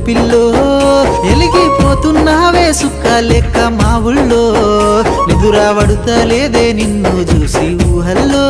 pillow ఎలిగిపోతున్నావే సుక్క లెక్క మా ఊళ్ళో నిదురా పడుతలేదే నిన్ను చూసి ఊహల్లో